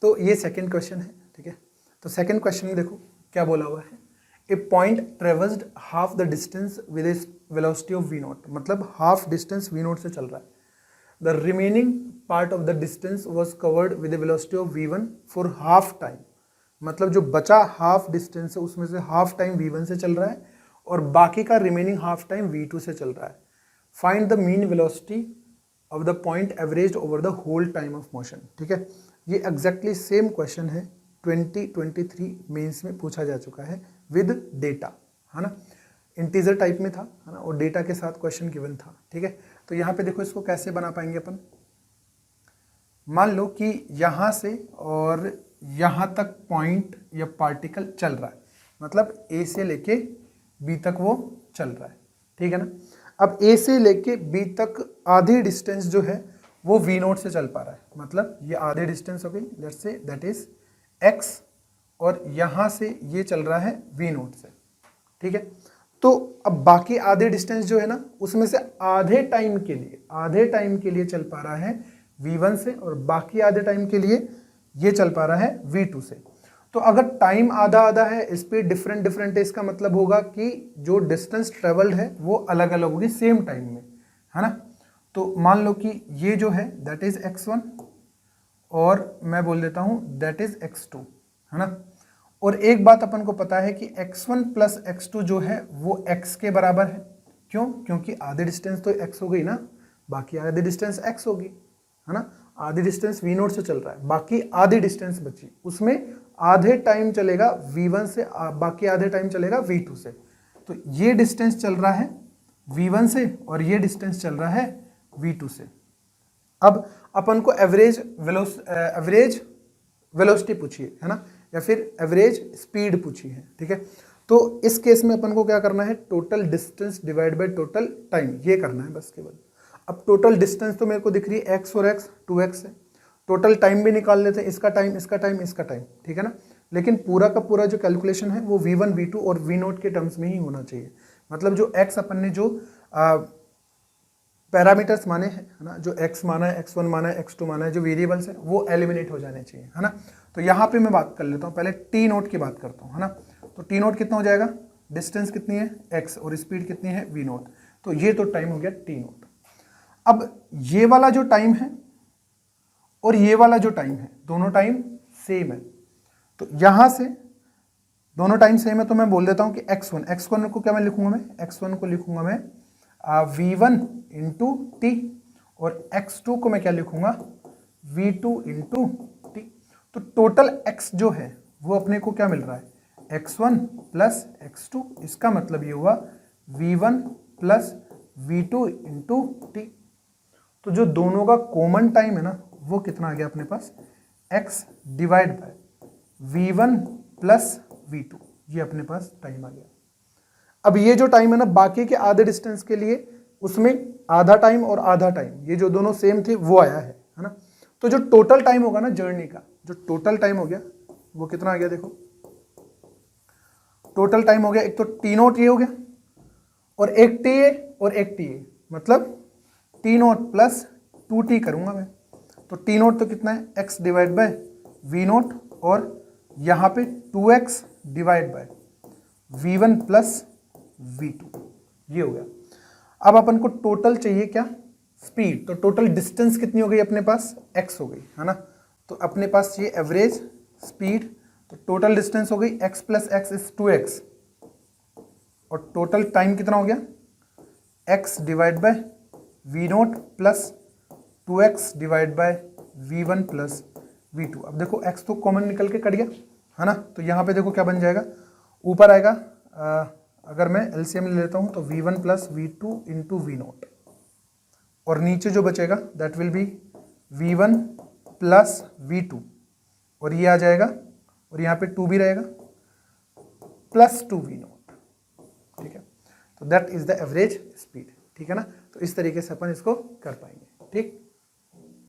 तो ये second question है, ठीक है। तो सेकंड क्वेश्चन में देखो क्या बोला हुआ है, a point traversed half the distance with a velocity of v naught, मतलब हाफ डिस्टेंस वी नॉट से चल रहा है। The remaining part of the distance was covered with a velocity of v one for half time, मतलब जो बचा half distance है उसमें से हाफ टाइम वी वन से चल रहा है और बाकी का remaining half time V two से चल रहा है। Find the mean velocity of the point average over the whole time of motion, ठीक है। ये एग्जैक्टली सेम क्वेश्चन है 2023 मेंस में पूछा जा चुका है विद डेटा, है ना, इंटीजर टाइप में था, है ना, और डेटा के साथ क्वेश्चन गिवन था, ठीक है। तो यहाँ पे देखो इसको कैसे बना पाएंगे अपन, मान लो कि यहाँ से और यहाँ तक पॉइंट या पार्टिकल चल रहा है, मतलब ए से लेके बी तक वो चल रहा है, ठीक है ना। अब ए से लेके बी तक आधी डिस्टेंस जो है वो वी नोट से चल पा रहा है, मतलब ये आधी डिस्टेंस हो गई, let's say that is x, और यहाँ से ये चल रहा है वी नोट से, ठीक है। तो अब बाकी आधे डिस्टेंस जो है ना उसमें से आधे टाइम के लिए चल पा रहा है v1 से, और बाकी आधे टाइम के लिए ये चल पा रहा है v2 से। तो अगर टाइम आधा आधा है, स्पीड डिफरेंट डिफरेंट है, इसका मतलब होगा कि जो डिस्टेंस ट्रेवल्ड है वो अलग अलग होगी सेम टाइम में, है ना। तो मान लो कि ये जो है दैट इज x1 और मैं बोल देता हूं दैट इज x2, है ना। और एक बात अपन को पता है कि x1 प्लस x2 जो है वो x के बराबर है, क्यों, क्योंकि आधी डिस्टेंस तो x हो गई ना, बाकी आधी डिस्टेंस x होगी, है ना। आधी डिस्टेंस v नोट से चल रहा है, बाकी आधी डिस्टेंस बची, उसमें आधे टाइम चलेगा v1 से, बाकी आधे टाइम चलेगा v2 से। तो ये डिस्टेंस चल रहा है v1 से और ये डिस्टेंस चल रहा है v2 से। अब अपन को एवरेज वेलोसिटी पूछिए, है ना, या फिर एवरेज स्पीड पूछी है, ठीक है। तो इस केस में अपन को क्या करना है, total distance divide by total time, ये करना है बस केवल। अब टोटल डिस्टेंस तो मेरे को दिख रही है x और x 2x है, टोटल टाइम भी निकाल लेते हैं, इसका टाइम इसका टाइम इसका टाइम, ठीक है ना। लेकिन पूरा का पूरा जो कैलकुलेशन है वो v1 v2 और v नोट के टर्म्स में ही होना चाहिए, मतलब जो x अपन ने जो पैरामीटर्स माने हैं, है ना, जो x माना है, x1 माना है, x2 माना है, जो वेरिएबल्स है वो एलिमिनेट हो जाने चाहिए, है ना। तो यहाँ पे मैं बात कर लेता हूँ, पहले t नोट की बात करता हूँ, है ना। तो t नोट कितना हो जाएगा, डिस्टेंस कितनी है x और स्पीड कितनी है v नोट, तो ये तो टाइम हो गया t नोट। अब ये वाला जो टाइम है और ये वाला जो टाइम है दोनों टाइम सेम है, तो यहाँ से दोनों टाइम सेम है, तो मैं बोल देता हूँ कि x1 को क्या मैं लिखूंगा, मैं x1 को लिखूंगा मैं v1 इंटू टी, और x2 को मैं क्या लिखूंगा v2 इंटू टी। तो टोटल x जो है वो अपने को क्या मिल रहा है, x1 प्लस x2, इसका मतलब ये हुआ v1 plus v2 into T. तो जो दोनों का कॉमन टाइम है ना वो कितना आ गया अपने पास, x divide by v1 plus v2, ये अपने पास टाइम आ गया। अब ये जो टाइम है ना बाकी के आधे डिस्टेंस के लिए, उसमें आधा टाइम और आधा टाइम, ये जो दोनों सेम थे वो आया है ना। तो जो टोटल टाइम होगा ना जर्नी का, जो टोटल टाइम हो गया वो कितना आ गया, देखो टोटल टाइम हो गया, एक तो टी नोट ये हो गया और एक टी ए और एक टी ए, मतलब टी नोट प्लस 2t करूंगा मैं। तो टी नोट तो कितना है, x divide by V naught, और यहाँ पे 2x divide by v1 plus v2, ये हो गया। अब अपन को टोटल चाहिए क्या, स्पीड। तो टोटल डिस्टेंस कितनी हो गई अपने पास, x हो गई, है ना। तो अपने पास ये एवरेज स्पीड, तो टोटल डिस्टेंस हो गई x plus x is 2x, और टोटल टाइम कितना हो गया, x divide by V naught plus 2x divide by v1 plus v2। अब देखो x तो कॉमन निकल के कट गया, है ना। तो यहाँ पे देखो क्या बन जाएगा, ऊपर आएगा अगर मैं एलसीएम ले लेता हूँ तो v1 plus v2 into we naught, और नीचे जो बचेगा that will be v1 plus v2, और ये आ जाएगा और यहाँ पे 2 भी रहेगा प्लस 2 वी नोट, ठीक है। तो that is the average speed, ठीक है ना। तो इस तरीके से अपन इसको कर पाएंगे, ठीक।